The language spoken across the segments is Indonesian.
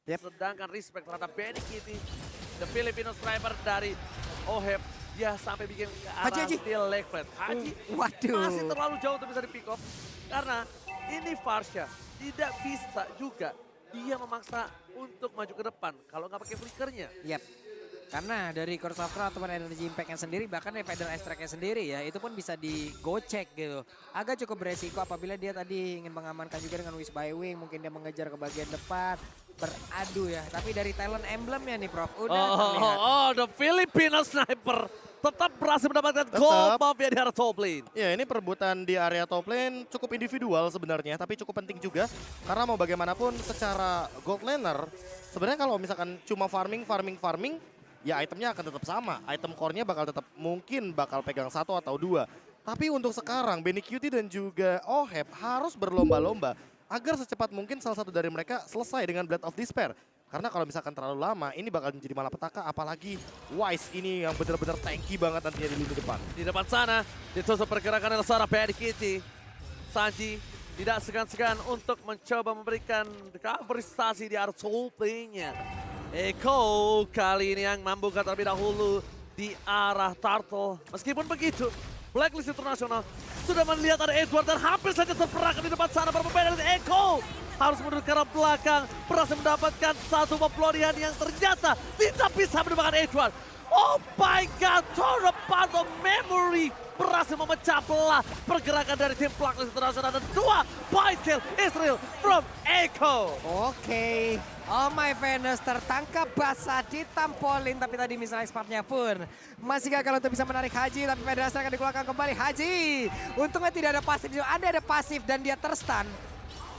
Yep. Sedangkan respect terhadap Benny Kitty, the Filipino striper dari OHEP, dia sampai bikin ke arah Haji. steel leg flat. Haji Waduh. masih terlalu jauh untuk bisa di pick off. Karena ini Farsha tidak bisa juga dia memaksa untuk maju ke depan kalau nggak pakai flickernya. Yap. Karena dari Curse of Crown ataupun Energy Impact-nya sendiri, bahkan dari Feather Strike-nya sendiri ya, itu pun bisa digocek gitu. Agak cukup beresiko apabila dia tadi ingin mengamankan juga dengan Wish by Wing, mungkin dia mengejar ke bagian depan, beradu ya. Tapi dari talent emblemnya nih Prof, udah terlihat. The Filipino sniper tetap berhasil mendapatkan gold buff ya di arah top lane. Ya, ini perebutan di area top lane cukup individual sebenarnya, tapi cukup penting juga. Karena mau bagaimanapun secara gold laner, sebenarnya kalau misalkan cuma farming, ya itemnya akan tetap sama. Item core-nya bakal tetap mungkin bakal pegang satu atau dua. Tapi untuk sekarang, Benny Cutie dan juga OHEP harus berlomba-lomba agar secepat mungkin salah satu dari mereka selesai dengan Blade of Despair. Karena kalau misalkan terlalu lama, ini bakal menjadi malapetaka. Apalagi Wise ini yang benar-benar tanky banget nantinya di lini depan. Di depan sana, ditutup pergerakan oleh seorang Benny Kitty. Sanji tidak segan-segan untuk mencoba memberikan coverisasi di arah top lane-nya. Eko kali ini yang membuka terlebih dahulu di arah Turtle. Meskipun begitu, Blacklist International sudah melihat ada Edward dan hampir saja terperangkap di depan sana. Berbeda dengan Eko harus mundur ke arah belakang, berhasil mendapatkan satu pelarian yang ternyata tidak bisa mendapatkan Edward. Oh my god, Torn Apart of Memory berhasil memecah belah pergerakan dari tim Blacklist International dan dua point kill Israel from Eko. Oke. Oh my Venus tertangkap basah ditampolin, tapi tadi misalnya Spartnya pun masih gagal untuk bisa menarik Haji, tapi Federasi akan dikeluarkan kembali. Haji untungnya tidak ada pasif, ada pasif dan dia terstun.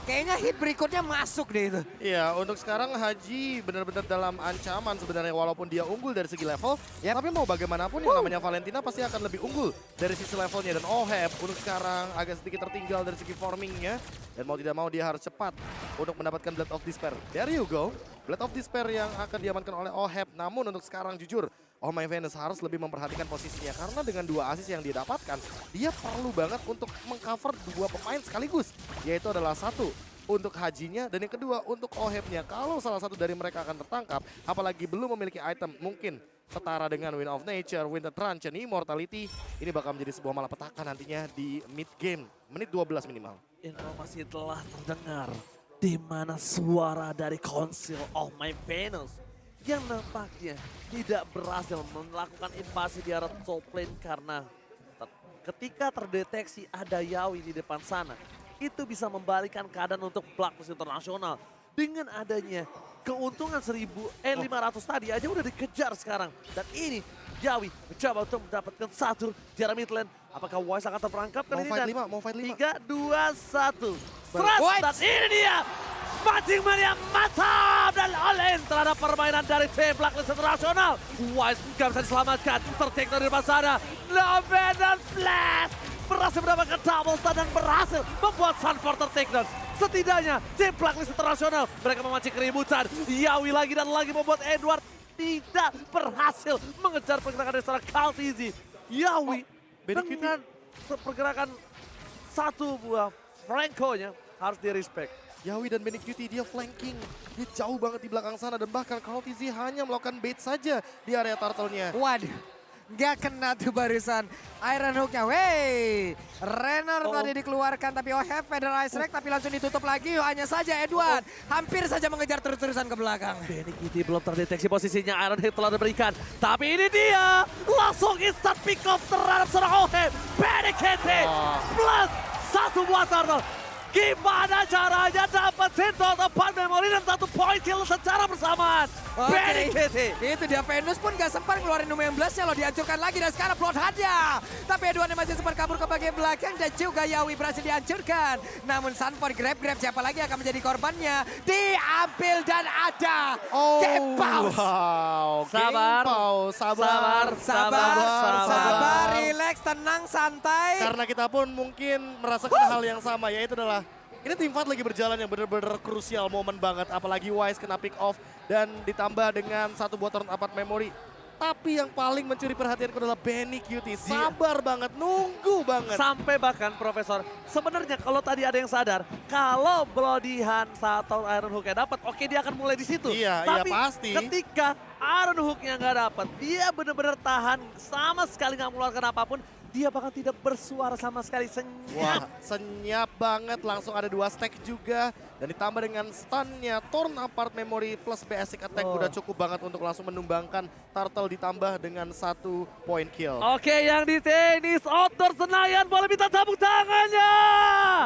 Kayaknya hit berikutnya masuk deh itu. Iya, untuk sekarang Haji benar-benar dalam ancaman sebenarnya walaupun dia unggul dari segi level. Tapi mau bagaimanapun yang namanya Valentina pasti akan lebih unggul dari sisi levelnya. Dan OHEP untuk sekarang agak sedikit tertinggal dari segi formingnya. Dan mau tidak mau dia harus cepat untuk mendapatkan Blade of Despair. There you go. Blade of Despair yang akan diamankan oleh OHEP. Namun untuk sekarang jujur, Oh My Venus harus lebih memperhatikan posisinya. Karena dengan dua assist yang dia dapatkan, dia perlu banget untuk mengcover dua pemain sekaligus. Yaitu adalah satu untuk Hajinya dan yang kedua untuk OHEP-nya. Kalau salah satu dari mereka akan tertangkap, apalagi belum memiliki item mungkin setara dengan Wind of Nature, Winter Truncheon, Immortality, ini bakal menjadi sebuah malapetaka nantinya di mid game, menit 12 minimal. Informasi telah terdengar di mana suara dari Council of My Venus yang nampaknya tidak berhasil melakukan invasi di arah top lane karena ketika terdeteksi ada Yawi di depan sana, itu bisa membalikan keadaan untuk Blacklist International. Dengan adanya keuntungan 500 tadi aja udah dikejar sekarang. Dan ini Yawi mencoba untuk mendapatkan satu di arah mid lane. Apakah Wise akan terperangkap kali ini? Mau fight 5. 3, 2, 1. Strat, dan ini dia mancing mania mantap dan all-in terhadap permainan dari tim Blacklist International. Wise nggak bisa diselamatkan, tertik dari depan sana. Loven dan Flash berhasil mendapatkan double stun dan berhasil membuat Sunford tertakedown. Setidaknya tim Blacklist International mereka memancing keributan. Yawi lagi dan lagi membuat Edward tidak berhasil mengejar pergerakan dari seorang Kaltizi. Yawi dengan pergerakan satu buah Franco-nya harus di-respect. Yawi dan Benny Cutie dia flanking, dia jauh banget di belakang sana dan bahkan Kaltizi hanya melakukan bait saja di area turtle-nya. Waduh, nggak kena tuh barusan Iron Hook-nya. Wey, Renner tadi dikeluarkan tapi OHEP Feather Strike tapi langsung ditutup lagi. Hanya saja Edward hampir saja mengejar terus-terusan ke belakang. Benny Kitty belum terdeteksi posisinya, Iron Hit telah diberikan. Tapi ini dia, langsung instant pick off terhadap seorang OHEP. Benny Kitty plus satu buah turtle. Gimana caranya dapetin total part memory dan satu point kill secara bersamaan. Benny Kitty. Itu dia, Venus pun gak sempat ngeluarin Numen Blast-nya loh, dihancurkan lagi dan sekarang Bloodhound-nya. Tapi Edward masih sempat kabur ke bagian belakang dan juga Yawi berhasil dihancurkan. Namun Sunford grab siapa lagi akan menjadi korbannya. Diambil dan ada game pause. Wow, Sabar, game pause. Sabar, relax, tenang, santai. Karena kita pun mungkin merasakan hal yang sama, yaitu adalah ini tim fight lagi berjalan yang benar-benar krusial momen banget. Apalagi Wise kena pick off dan ditambah dengan satu buah turn apart memory. Tapi yang paling mencuri perhatianku adalah Benny Cutie. Sabar banget, nunggu banget. Sampai bahkan Profesor, sebenarnya kalau tadi ada yang sadar, kalau Bloody Hand atau Iron Hook-nya dapat, oke dia akan mulai di situ. Iya, Tapi pasti. ketika Iron Hook-nya nggak dapat, dia benar-benar tahan, sama sekali nggak mengeluarkan apapun, dia bahkan tidak bersuara sama sekali, senyap. Wah, senyap banget. Langsung ada 2 stack juga. Dan ditambah dengan stunnya, Torn Apart Memory plus basic attack udah cukup banget untuk langsung menumbangkan Turtle ditambah dengan 1 point kill. Oke, yang di tenis outdoor Senayan boleh minta tepuk tangannya.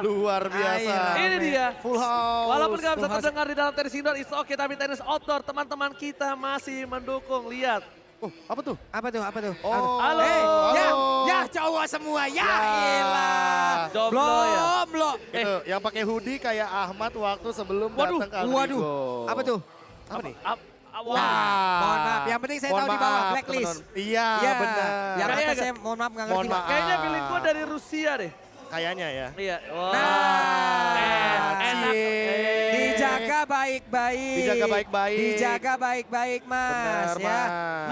Luar biasa. Ini dia. Full house. Walaupun nggak bisa Full house. terdengar di dalam tenis indoor, it's okay. Tapi tenis outdoor, teman-teman kita masih mendukung. Lihat. Oh, apa tuh? Apa tuh? Apa tuh? Oh, Halo. Ya cowok semua. Ya elah. Jomblo ya? Belum loh. Itu, yang pakai hoodie kayak Ahmad waktu sebelum Waduh, datang ke Alrigo. Waduh. Apa tuh? Apa nih? Wah. Mohon maaf. Yang penting saya Mohon tahu di bawah maaf, blacklist. teman-teman. Iya, Iya. benar. Yang Kayak atas saya mohon maaf nggak ngerti. Mohon Pak. maaf. Kayaknya feeling gue dari Rusia deh. Kayaknya ya. Iya. Wah. Nah, cie. dijaga baik-baik. Dijaga baik-baik. Dijaga baik-baik, Mas. Benar, ya.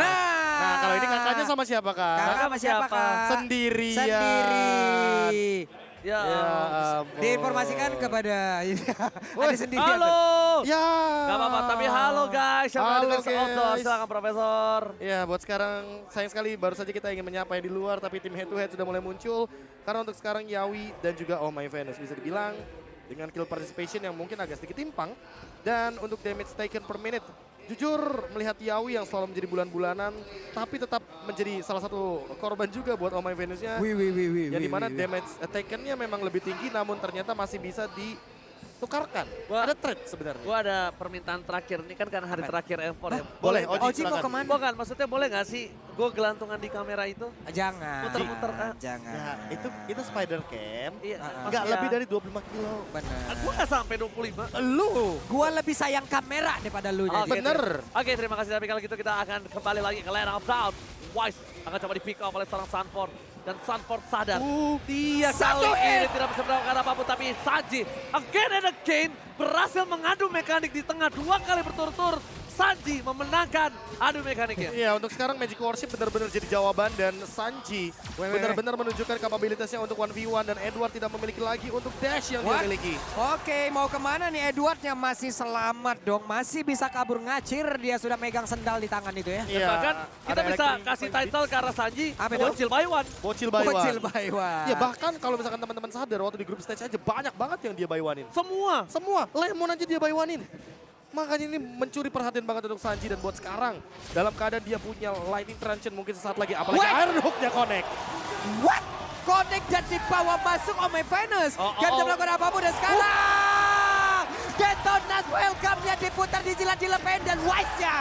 Mas. Nah, kalau ini kakaknya sama siapa, Kak? Kakak sama siapa, Siapa? Kak? Sendirian. Sendiri. Ya. Ya ampun. ampun. Diinformasikan kepada ada sendiri. Halo. Ya. Gak apa-apa, tapi halo guys. Yang Halo, ada di outdoor, guys. silakan Profesor. Ya, buat sekarang sayang sekali baru saja kita ingin menyapa yang di luar, tapi tim head to head sudah mulai muncul. Karena untuk sekarang Yawi dan juga Oh My Venus bisa dibilang dengan kill participation yang mungkin agak sedikit timpang. Dan untuk damage taken per minute, jujur melihat Yawi yang selalu menjadi bulan-bulanan, tapi tetap menjadi salah satu korban juga buat Oh My Venusnya. Wih. Yang dimana damage taken-nya memang lebih tinggi, namun ternyata masih bisa ditukarkan. Ada trade sebenarnya. Gue ada permintaan terakhir, ini kan hari terakhir F4 ya. Boleh, nggak? Oji, Oji mau silakan. kemana? Bukan, maksudnya boleh gak sih gue gelantungan di kamera itu? Jangan. Muter-muter, ah. Jangan. Ya, itu spider cam. Iya. Nggak lebih dari 25 kilo. Benar. Gue gak sampai 25. Lu. Gua lebih sayang kamera daripada lu Oh, jadi. bener. Oke, terima kasih. Tapi kalau gitu kita akan kembali lagi ke Land of Doubt. Wise akan coba di pick up oleh seorang Sanford. Dan Sanford sadar, dia kali ini tidak bisa melakukan apapun. Tapi Sanji, again and again, berhasil mengadu mekanik di tengah 2 kali berturut-turut. Sanji memenangkan adu mekaniknya. Iya, untuk sekarang Magic Worship benar-benar jadi jawaban dan Sanji benar-benar menunjukkan kapabilitasnya untuk 1v1 dan Edward tidak memiliki lagi untuk dash yang dia What? miliki. Oke, mau kemana nih Edwardnya? Masih selamat dong, masih bisa kabur ngacir. Dia sudah megang sendal di tangan itu ya. Iya, Bahkan kita ada bisa electric kasih point title ke arah Sanji, Apa itu? Bocil by One. Bocil by one. Bocil by one. Ya bahkan kalau misalkan teman-teman sadar waktu di grup stage aja banyak banget yang dia by one-in. Semua. Lemon aja dia by one-in. Makanya ini mencuri perhatian banget untuk Sanji dan buat sekarang dalam keadaan dia punya lightning truncheon mungkin sesaat lagi apalagi Wait. Iron Hook-nya connect. What? Connect dan dibawa masuk Oh My Venus. Gak bisa melakukan apapun dan sekarang Detonas welcome-nya diputar di jilat-jilat dan Wise-nya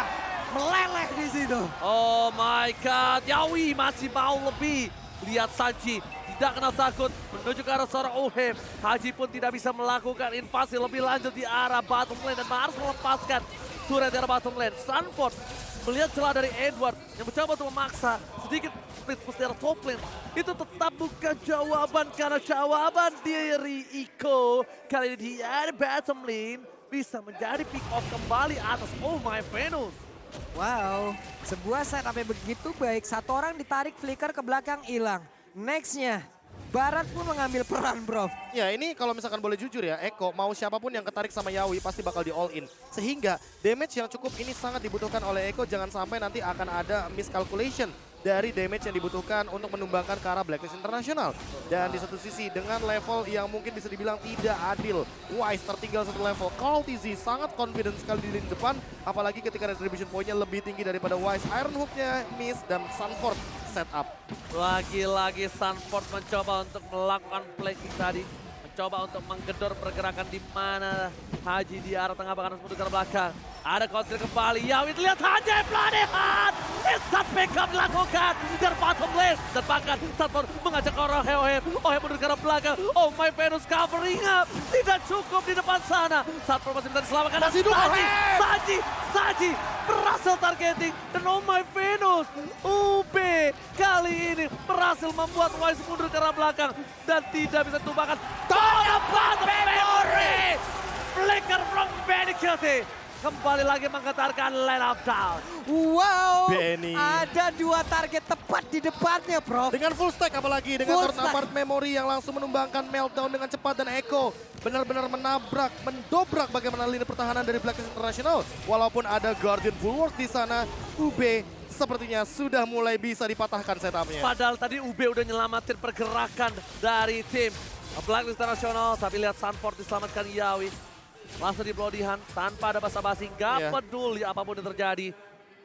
meleleh di situ. Oh my god, Yawi masih mau lebih. Lihat Sanji, tidak kenal takut menuju ke arah seorang Oheb. Haji pun tidak bisa melakukan invasi lebih lanjut di arah bottom lane dan harus melepaskan turret di arah bottom lane. Sanford melihat celah dari Edward yang mencoba untuk memaksa sedikit split push di arah top lane. Itu tetap bukan jawaban karena jawaban dari Iko kali ini di arah bottom lane bisa menjadi pick off kembali atas Oh My Venus. Wow, sebuah setup yang begitu baik. Satu orang ditarik flicker ke belakang hilang. Nextnya, Barat pun mengambil peran, bro. Ya ini kalau misalkan boleh jujur ya, Eko mau siapapun yang ketarik sama Yawi pasti bakal di all in. Sehingga damage yang cukup ini sangat dibutuhkan oleh Eko, jangan sampai nanti akan ada miscalculation dari damage yang dibutuhkan untuk menumbangkan ke arah Blacklist Internasional. Dan di satu sisi dengan level yang mungkin bisa dibilang tidak adil, Wise tertinggal 1 level. Kalau TZ sangat confident sekali di lini depan, apalagi ketika retribution point-nya lebih tinggi daripada Wise. Iron Hook-nya miss dan Sanford setup. Lagi-lagi Sanford mencoba untuk melakukan flanking tadi. Mencoba untuk menggedor pergerakan di mana Haji di arah tengah bahkan harus mundur ke arah belakang. Ada counter kembali, Yawi lihat Haji pelarihan. Instant backup dilakukan dari bottom lane. Dan bahkan Sanford mengajak orang Oheb. Oheb mundur ke arah belakang. Oh My Venus covering up. Tidak cukup di depan sana. Sanford masih bisa diselamatkan. Masih hidup, Saji berhasil targeting. Dan Oh My Venus UB kali ini berhasil membuat Wise mundur ke arah belakang. Dan tidak bisa ditumbangkan. Memory! Flicker from Benny Cutie. kembali lagi menggetarkan line up down. Wow, Benny. ada 2 target tepat di depannya, Prof. Dengan full stack apalagi, dengan Full turn stack. apart memory yang langsung menumbangkan meltdown dengan cepat, dan Eko benar-benar menabrak, mendobrak bagaimana lini pertahanan dari Blacklist International. Walaupun ada Guardian Bulwark di sana, UB sepertinya sudah mulai bisa dipatahkan setupnya. Padahal tadi UB udah nyelamatin pergerakan dari tim Blacklist International. Tapi lihat Sanford diselamatkan Yawi. Langsung di Bloodihan tanpa ada basa-basi. Gak Iya. peduli apapun yang terjadi.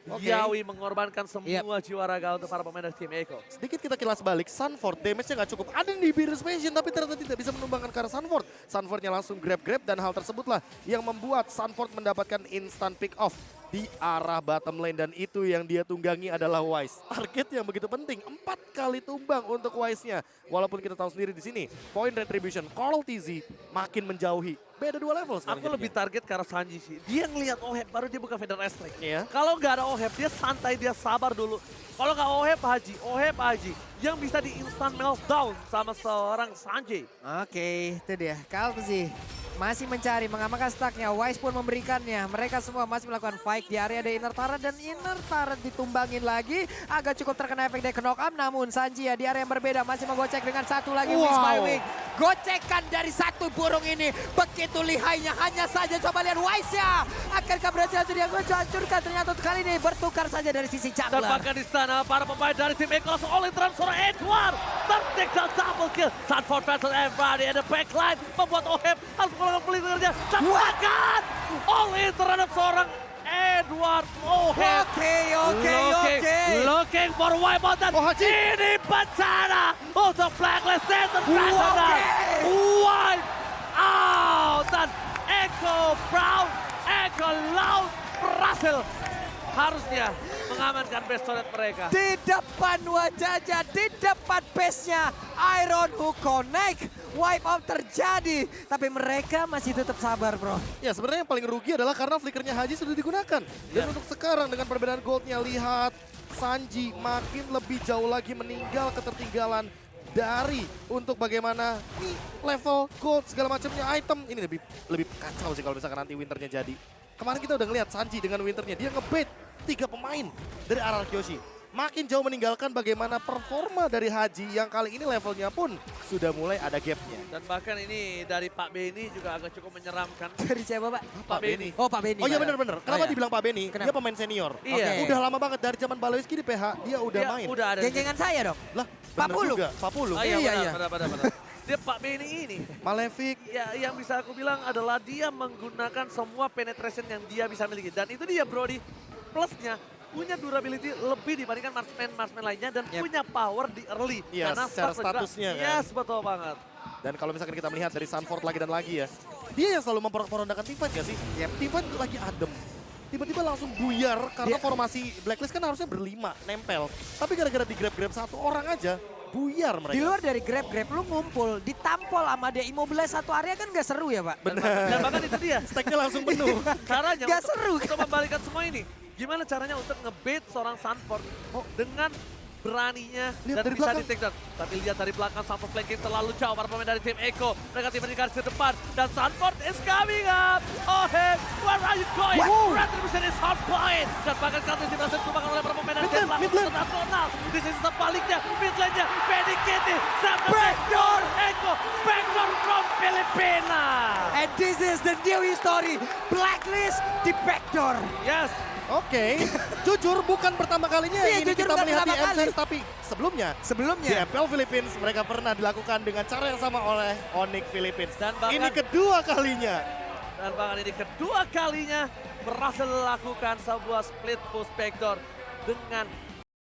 Oke. Yawi mengorbankan semua jiwa raga untuk para pemain dari tim Eko. Sedikit kita kilas balik, Sanford damage-nya nggak cukup. Ada di Beerus Passion tapi ternyata tidak bisa menumbangkan ke arah Sanford. Sanfordnya langsung grab-grab dan hal tersebutlah yang membuat Sanford mendapatkan instant pick off di arah bottom lane. Dan itu yang dia tunggangi adalah Wise. Target yang begitu penting, 4 kali tumbang untuk Wise-nya. Walaupun kita tahu sendiri di sini, point retribution, Coral TZ makin menjauhi. Beda 2 level sekarang. Aku lebih target ke arah Sanji sih. Dia ngelihat Oheb baru dia buka Feather Strike. Iya. Kalau nggak ada Oheb dia santai, dia sabar dulu. Kalau nggak Oheb Haji yang bisa di instant meltdown sama seorang Sanji. Oke, itu dia. Kaltzy masih mencari, mengamankan stacknya. Wise pun memberikannya. Mereka semua masih melakukan fight di area ada inner turret. Dan inner turret ditumbangin lagi. Agak cukup terkena efek dari knock up. Namun Sanji ya di area yang berbeda masih menggocek dengan satu lagi Wings by Wing. Gocekan dari satu burung ini. Begitu lihainya, hanya saja coba lihat Wise ya. Akankah berhasil dia hancurkan. Ternyata untuk kali ini bertukar saja dari sisi Dan jungler. bahkan di sana para pemain dari tim Eko langsung all in transfer Edward. Tertik dan double kill. Sanford battle everybody at the backline. Membuat Oheb harus melakukan pelintirnya. Dan bahkan all in terhadap seorang Edward Oheb. Oke. Looking for wipeout dan Oh, Haji. ini bencana untuk Blacklist International. Wipe out dan Eko Brown, Eko Loud berhasil harusnya mengamankan base turret mereka. Di depan wajahnya, di depan base-nya, Iron Who connect, wipe out terjadi. Tapi mereka masih tetap sabar, bro. Ya sebenarnya yang paling rugi adalah karena flickernya Haji sudah digunakan. Dan untuk sekarang dengan perbedaan goldnya, lihat Sanji makin lebih jauh lagi meninggal ketertinggalan dari untuk bagaimana level gold segala macamnya item. Ini lebih kacau sih kalau misalkan nanti winternya jadi. Kemarin kita udah ngeliat Sanji dengan winternya, dia ngebait 3 pemain dari arah Kyoshi. Makin jauh meninggalkan bagaimana performa dari Haji yang kali ini levelnya pun sudah mulai ada gapnya. Dan bahkan ini dari Pak Benny juga agak cukup menyeramkan. Dari siapa, Pak? Pak Benny. Oh, Pak Benny. Oh iya Pak. bener-bener, kenapa iya. dibilang Pak Benny? Kenapa? Dia pemain senior. Iya. Oke. Udah lama banget dari zaman Baloiski di PH, dia udah Dia main. udah ada. Geng-gengan saya dong. Lah, Pak bener Pulu. juga, Pak Pulu. Oh, iya, Iya. benar. Dia Pak Benny ini. Malefic. Ya, yang bisa aku bilang adalah dia menggunakan semua penetration yang dia bisa miliki. Dan itu dia Brody, plusnya punya durability lebih dibandingkan marksman lainnya dan punya power di early. Iya, Karena secara start bergerak. statusnya kan. Yes, betul banget. Dan kalau misalkan kita melihat dari Sanford lagi dan lagi ya, dia yang selalu memporak-porandakan teamfight gak sih? Teamfight lagi adem. Tiba-tiba langsung buyar karena formasi Blacklist kan harusnya berlima, nempel. Tapi gara-gara di-grab-grab satu orang aja, buyar mereka. Di luar dari grab-grab, lu ngumpul, ditampol sama dia, immobilize satu area kan gak seru ya, Pak? Dan bahkan itu dia. Stacknya langsung penuh. Caranya Gak untuk, seru. untuk membalikan semua ini. Gimana caranya untuk nge-bait seorang Sanford dengan beraninya Lihat dan dari bisa belakang. di take down. Tapi lihat dari belakang Sanford flanking terlalu jauh para pemain dari tim Eko. Mereka tiba di garis depan dan Sanford is coming up. Oh hey, where are you going? Retribution is hard point. Dan bahkan counter berhasil ditumbangkan oleh para pemain dari tim Mid lane. internasional. Di sisi sebaliknya, mid lane-nya, Benny Kitty. Backdoor. Eko, backdoor from Filipina. And this is the new history, Blacklist di backdoor. Yes. Oke, jujur bukan pertama kalinya Iya, ini jujur kita bukan melihat di pertama kali. MCS, tapi sebelumnya di Sebelumnya, MPL Philippines mereka pernah dilakukan dengan cara yang sama oleh Onyx Philippines. Dan bahkan- Ini kedua kalinya. Dan bahkan ini kedua kalinya berhasil melakukan sebuah split push backdoor dengan